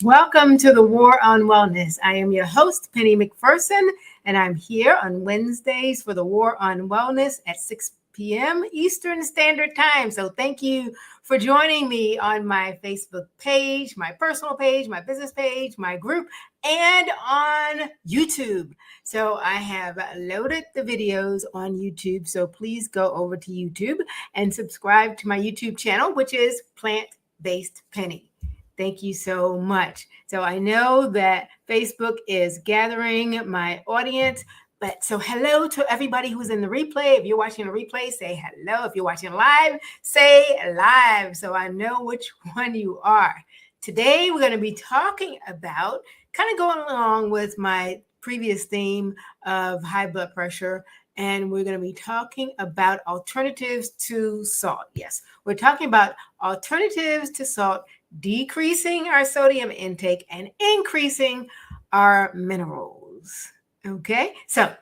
Welcome to the War on Wellness. I am your host, Penny McPherson, and I'm here on Wednesdays for the War on Wellness at 6 p.m. Eastern Standard Time. So thank you for joining me on my Facebook page, my personal page, my business page, my group, and on YouTube. So I have loaded the videos on YouTube. So please go over to YouTube and subscribe to my YouTube channel, which is Plant-Based Penny. Thank you so much. So I know that Facebook is gathering my audience, but so hello to everybody who's in the replay. If you're watching a replay, say hello. If you're watching live, say live so I know which one you are. Today, we're going to be talking about, kind of going along with my previous theme of high blood pressure, and we're going to be talking about alternatives to salt. Yes, we're talking about alternatives to salt, decreasing our sodium intake and increasing our minerals. Okay, so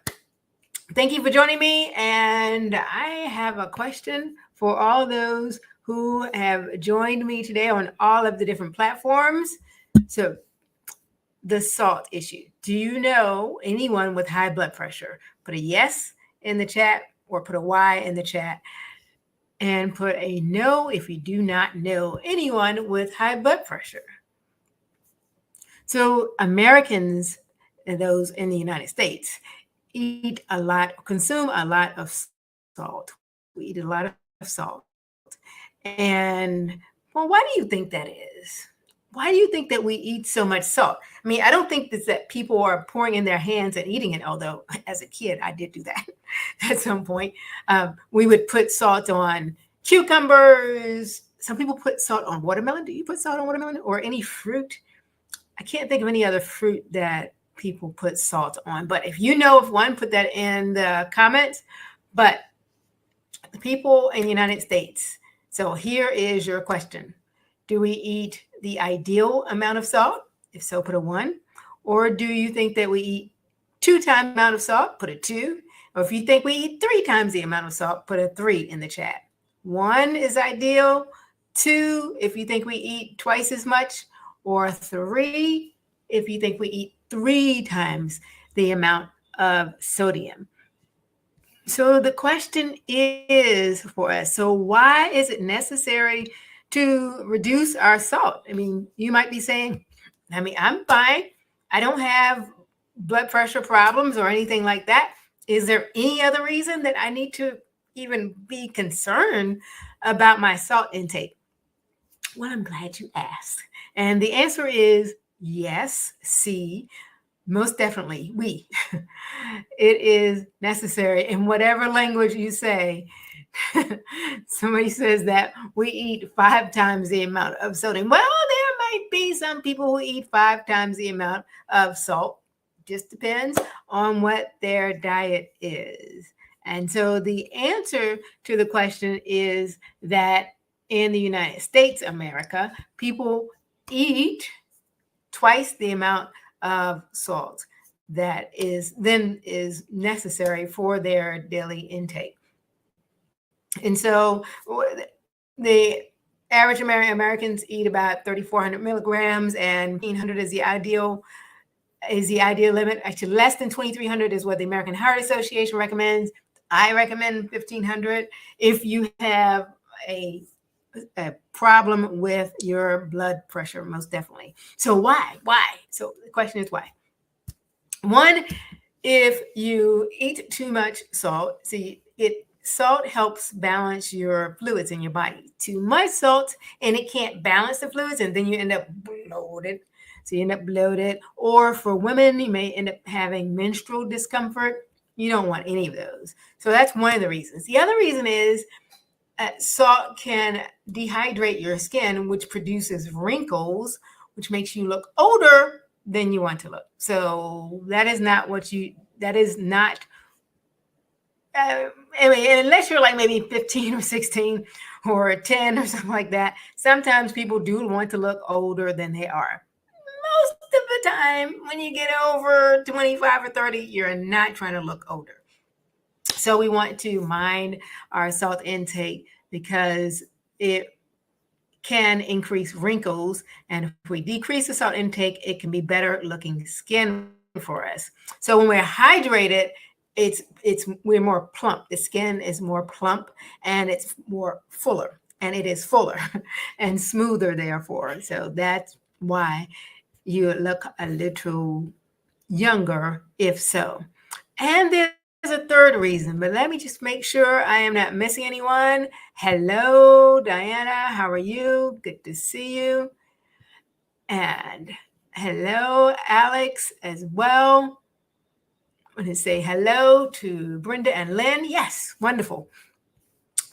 thank you for joining me. And I have a question for all those who have joined me today on all of the different platforms. So, the salt issue. Do you know anyone with high blood pressure? Put a yes in the chat or put a Y in the chat. And put a no if you do not know anyone with high blood pressure. So Americans, and those in the United States, eat a lot, consume a lot of salt. We eat a lot of salt. And well, why do you think that is? Why do you think that we eat so much salt? I mean, I don't think it's that people are pouring in their hands and eating it, although as a kid, I did do that at some point. We would put salt on cucumbers. Some people put salt on watermelon. Do you put salt on watermelon or any fruit? I can't think of any other fruit that people put salt on. But if you know of one, put that in the comments. But the people in the United States. So here is your question. Do we eat the ideal amount of salt? If so, put a 1. Or do you think that we eat 2 times the amount of salt? Put a 2. Or if you think we eat 3 times the amount of salt, put a 3 in the chat. 1 is ideal. 2, if you think we eat twice as much. Or 3, if you think we eat 3 times the amount of sodium. So the question is for us, so why is it necessary to reduce our salt? I mean, you might be saying, I'm fine. I don't have blood pressure problems or anything like that. Is there any other reason that I need to even be concerned about my salt intake? Well, I'm glad you asked. And the answer is yes, C. Most definitely, it is necessary in whatever language you say. Somebody says that we eat 5 times the amount of sodium. Well, there might be some people who eat 5 times the amount of salt. Just depends on what their diet is. And so the answer to the question is that in the United States, America, people eat twice the amount of salt that is necessary for their daily intake. And so the average Americans eat about 3,400 milligrams, and 1,500 is the ideal limit. Actually, less than 2,300 is what the American Heart Association recommends. I recommend 1,500 if you have a problem with your blood pressure, most definitely. So why? So the question is why? 1, if you eat too much salt, salt helps balance your fluids in your body. Too much salt and it can't balance the fluids, and then you end up bloated. So you end up bloated. Or for women, you may end up having menstrual discomfort. You don't want any of those. So that's one of the reasons. The other reason is salt can dehydrate your skin, which produces wrinkles, which makes you look older than you want to look. So that is not unless you're like maybe 15 or 16 or 10 or something like that. Sometimes people do want to look older than they are. Most of the time, when you get over 25 or 30, you're not trying to look older. So we want to mind our salt intake because it can increase wrinkles. And if we decrease the salt intake, it can be better looking skin for us. So when we're hydrated, it's we're more plump. The skin is more plump and it's more fuller, and it is fuller and smoother therefore. So that's why you look a little younger if so. And there's a third reason, but let me just make sure I am not missing anyone. Hello, Diana. How are you? Good to see you. And hello, Alex, as well. I want to say hello to Brenda and Lynn. Yes, wonderful.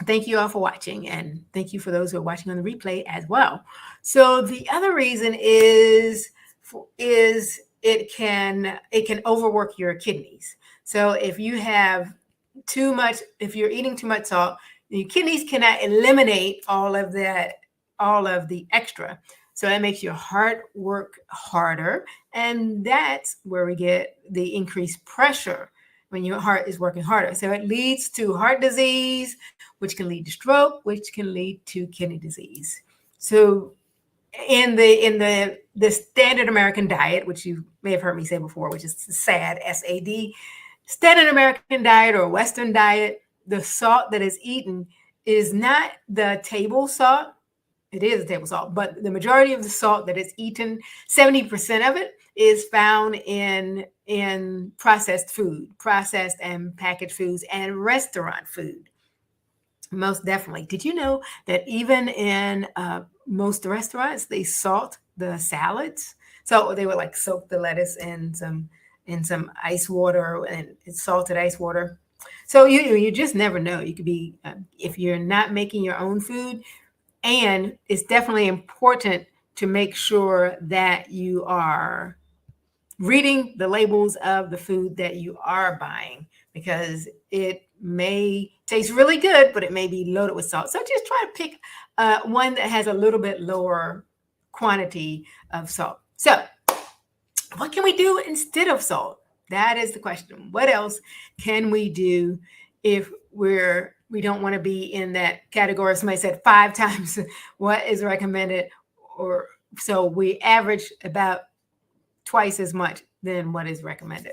Thank you all for watching, and thank you for those who are watching on the replay as well. So the other reason is it can overwork your kidneys. So if you have too much, if you're eating too much salt, your kidneys cannot eliminate all of that, all of the extra. So that makes your heart work harder, and that's where we get the increased pressure when your heart is working harder. So it leads to heart disease, which can lead to stroke, which can lead to kidney disease. So in the standard American diet, which you may have heard me say before, which is SAD, SAD, standard American diet or Western diet, the salt that is eaten is not the table salt. It is a table salt, but the majority of the salt that is eaten, 70% of it, is found in processed food, processed and packaged foods, and restaurant food. Most definitely. Did you know that even in most restaurants, they salt the salads? So they would like soak the lettuce in some ice water, and it's salted ice water. So you just never know. You could be if you're not making your own food, and it's definitely important to make sure that you are reading the labels of the food that you are buying, because it may taste really good, but it may be loaded with salt. So just try to pick one that has a little bit lower quantity of salt. So what can we do instead of salt? That is the question. What else can we do if we don't want to be in that category? Somebody said 5 times what is recommended, or so we average about twice as much than what is recommended.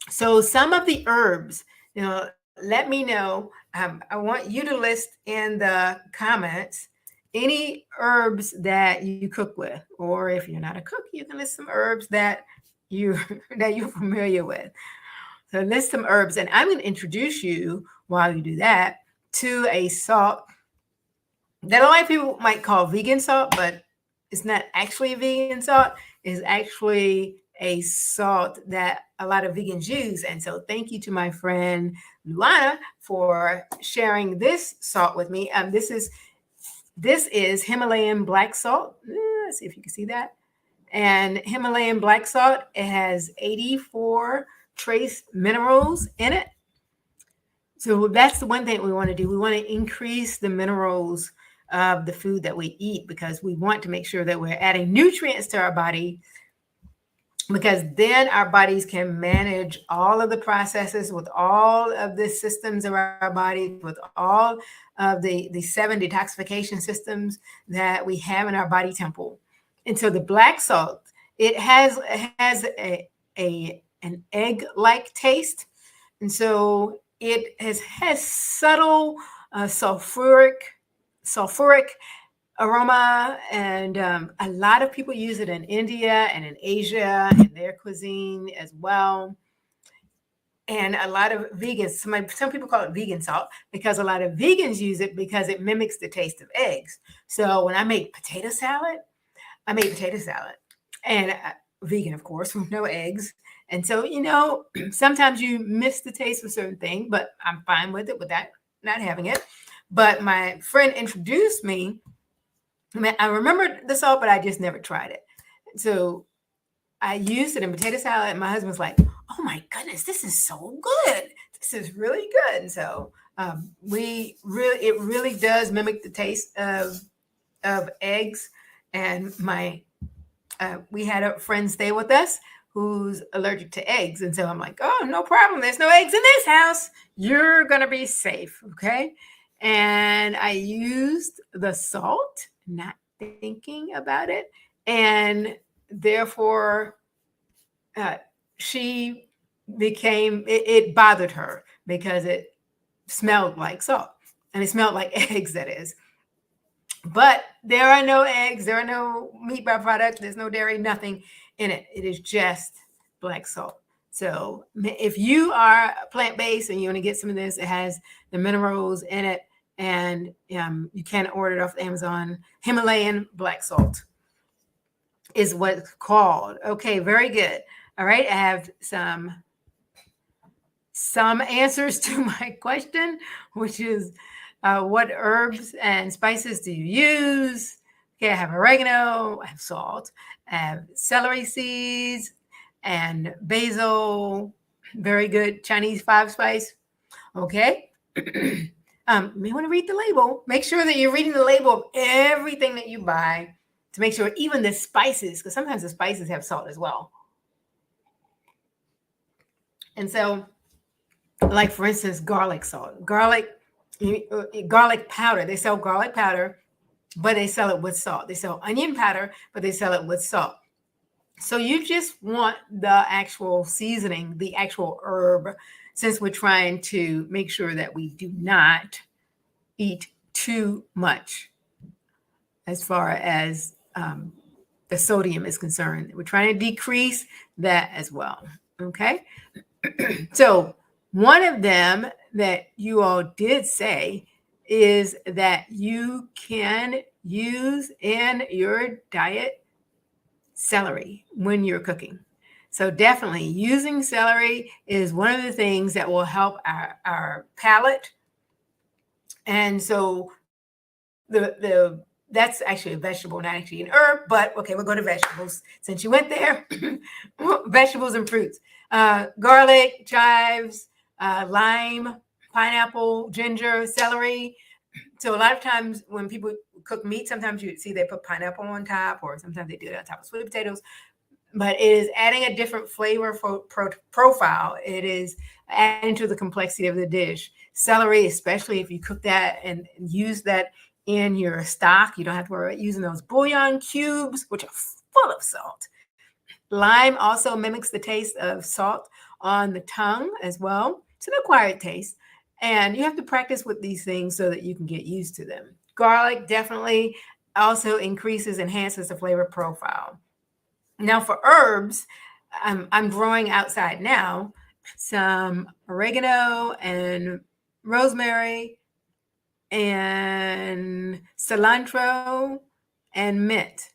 So some of the herbs, let me know. I want you to list in the comments any herbs that you cook with, or if you're not a cook, you can list some herbs that you're familiar with. So list some herbs, and I'm going to introduce you while you do that to a salt that a lot of people might call vegan salt, but it's not actually a vegan salt. It's actually a salt that a lot of vegans use. And so thank you to my friend Luana for sharing this salt with me. This is Himalayan black salt. Let's see if you can see that. And Himalayan black salt, it has 84 trace minerals in it. So that's the one thing we want to do. We want to increase the minerals of the food that we eat, because we want to make sure that we're adding nutrients to our body, because then our bodies can manage all of the processes with all of the systems of our body, with all of the 7 detoxification systems that we have in our body temple. And so the black salt, it has an egg-like taste. And so it has subtle sulfuric aroma, and a lot of people use it in India and in Asia in their cuisine as well. And a lot of vegans, some people call it vegan salt, because a lot of vegans use it because it mimics the taste of eggs. So when I make potato salad, and vegan, of course, with no eggs. And so, sometimes you miss the taste of certain things, but I'm fine with it, with that, not having it. But my friend introduced me. I remembered the salt, but I just never tried it. So I used it in potato salad, and my husband's like, "Oh my goodness, this is so good. This is really good." And so it really does mimic the taste of eggs. And we had a friend stay with us who's allergic to eggs. And so I'm like, "Oh, no problem. There's no eggs in this house. You're going to be safe." Okay. and I used the salt, not thinking about it. And therefore, uh, she it bothered her because it smelled like salt and it smelled like eggs, that is. But there are no eggs, there are no meat byproducts, there's no dairy, nothing in it. It is just black salt. So if you are plant-based and you want to get some of this, it has the minerals in it, and you can order it off Amazon. Himalayan black salt is what it's called. Okay, very good. All right, I have some answers to my question, which is what herbs and spices do you use? Okay, I have oregano, I have salt, I have celery seeds, and basil. Very good Chinese 5-spice. Okay. You may want to read the label. Make sure that you're reading the label of everything that you buy to make sure, even the spices, because sometimes the spices have salt as well. And so, like for instance, garlic salt, garlic powder. They sell garlic powder, but they sell it with salt. They sell onion powder, but they sell it with salt. So you just want the actual seasoning, the actual herb, since we're trying to make sure that we do not eat too much as far as the sodium is concerned. We're trying to decrease that as well. Okay. So one of them that you all did say is that you can use in your diet celery when you're cooking. So definitely using celery is one of the things that will help our palate. And so that's actually a vegetable, not actually an herb, but okay, we'll go to vegetables. Since you went there, vegetables and fruits. Garlic, chives, lime, pineapple, ginger, celery. So a lot of times when people cook meat, sometimes you see they put pineapple on top, or sometimes they do it on top of sweet potatoes. But it is adding a different flavor profile. It is adding to the complexity of the dish. Celery, especially if you cook that and use that in your stock, you don't have to worry about using those bouillon cubes, which are full of salt. Lime also mimics the taste of salt on the tongue as well. It's an acquired taste. And you have to practice with these things so that you can get used to them. Garlic definitely also enhances the flavor profile. Now for herbs, I'm growing outside now some oregano and rosemary and cilantro and mint.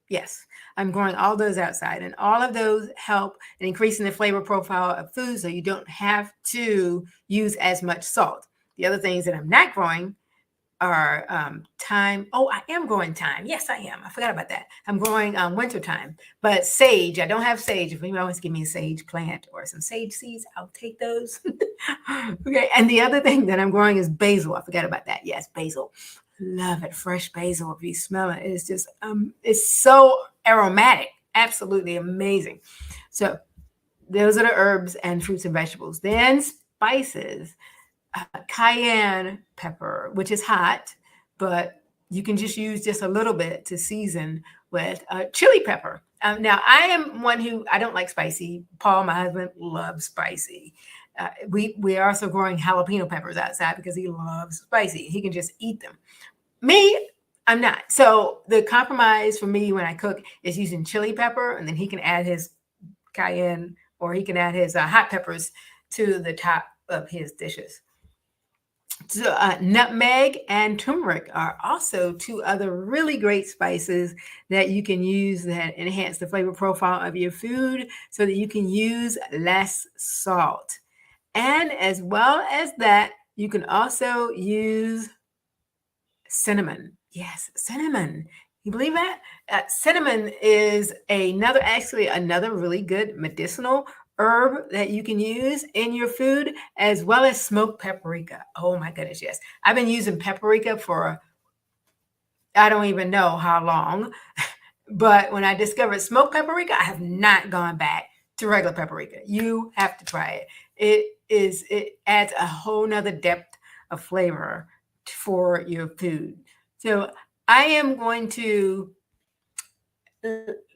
Yes, I'm growing all those outside, and all of those help in increasing the flavor profile of food so you don't have to use as much salt. The other things that I'm not growing are thyme. Oh, I am growing thyme. Yes, I am. I forgot about that. I'm growing winter thyme, but sage. I don't have sage. If anyone wants to give me a sage plant or some sage seeds, I'll take those. Okay. And the other thing that I'm growing is basil. I forgot about that. Yes, basil. Love it. Fresh basil. If you smell it, it's just it's so aromatic. Absolutely amazing. So those are the herbs and fruits and vegetables. Then spices. Cayenne pepper, which is hot, but you can just use just a little bit to season with chili pepper. Now, I am one who I don't like spicy. Paul, my husband, loves spicy. We are also growing jalapeno peppers outside because he loves spicy. He can just eat them. Me, I'm not. So the compromise for me when I cook is using chili pepper, and then he can add his cayenne, or he can add his hot peppers to the top of his dishes. So, nutmeg and turmeric are also two other really great spices that you can use that enhance the flavor profile of your food so that you can use less salt. And as well as that, you can also use cinnamon. Yes, cinnamon. You believe that? Cinnamon is another really good medicinal herb that you can use in your food, as well as smoked paprika. Oh my goodness, yes. I've been using paprika for I don't even know how long, but when I discovered smoked paprika, I have not gone back to regular paprika. You have to try it. It adds a whole nother depth of flavor for your food. So I am going to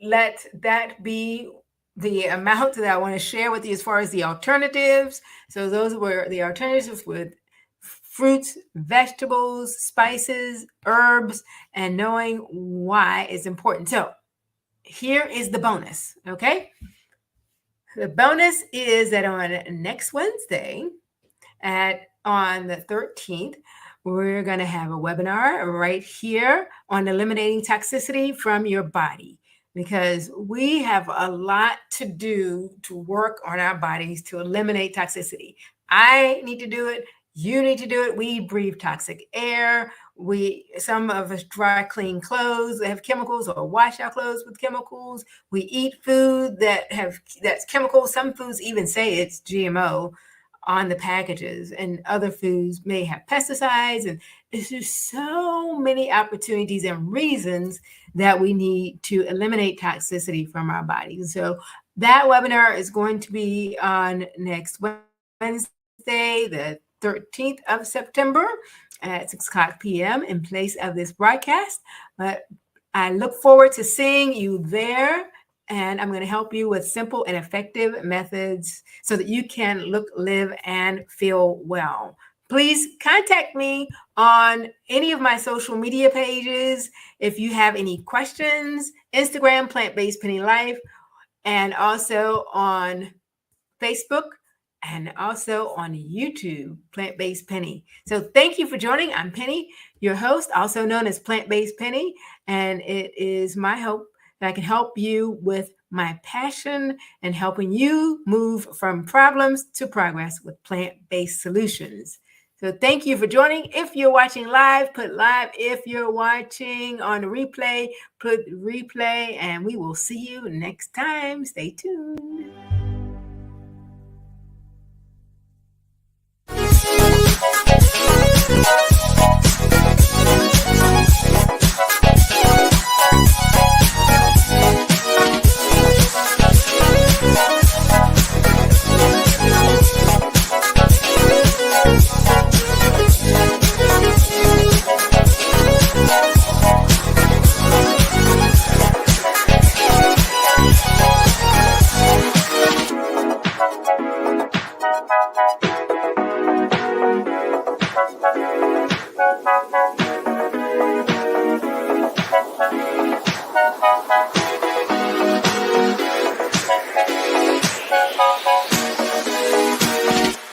let that be the amount that I want to share with you as far as the alternatives. So those were the alternatives with fruits, vegetables, spices, herbs, and knowing why is important. So here is the bonus, okay? The bonus is that on next Wednesday, on the 13th, we're going to have a webinar right here on eliminating toxicity from your body, because we have a lot to do to work on our bodies to eliminate toxicity. I need to do it. You need to do it. We breathe toxic air. Some of us dry clean clothes that have chemicals, or wash our clothes with chemicals. We eat food that's chemicals. Some foods even say it's GMO on the packages, and other foods may have pesticides, and there's just so many opportunities and reasons that we need to eliminate toxicity from our bodies. So that webinar is going to be on next Wednesday, the 13th of September at 6:00 p.m. in place of this broadcast. But I look forward to seeing you there, and I'm going to help you with simple and effective methods so that you can look, live, and feel well. Please contact me on any of my social media pages if you have any questions. Instagram, Plant-Based Penny Life, and also on Facebook, and also on YouTube, Plant-Based Penny. So thank you for joining. I'm Penny, your host, also known as Plant-Based Penny, and it is my hope that I can help you with my passion and helping you move from problems to progress with plant-based solutions. So thank you for joining. If you're watching live, put live. If you're watching on replay, put replay, and we will see you next time. Stay tuned.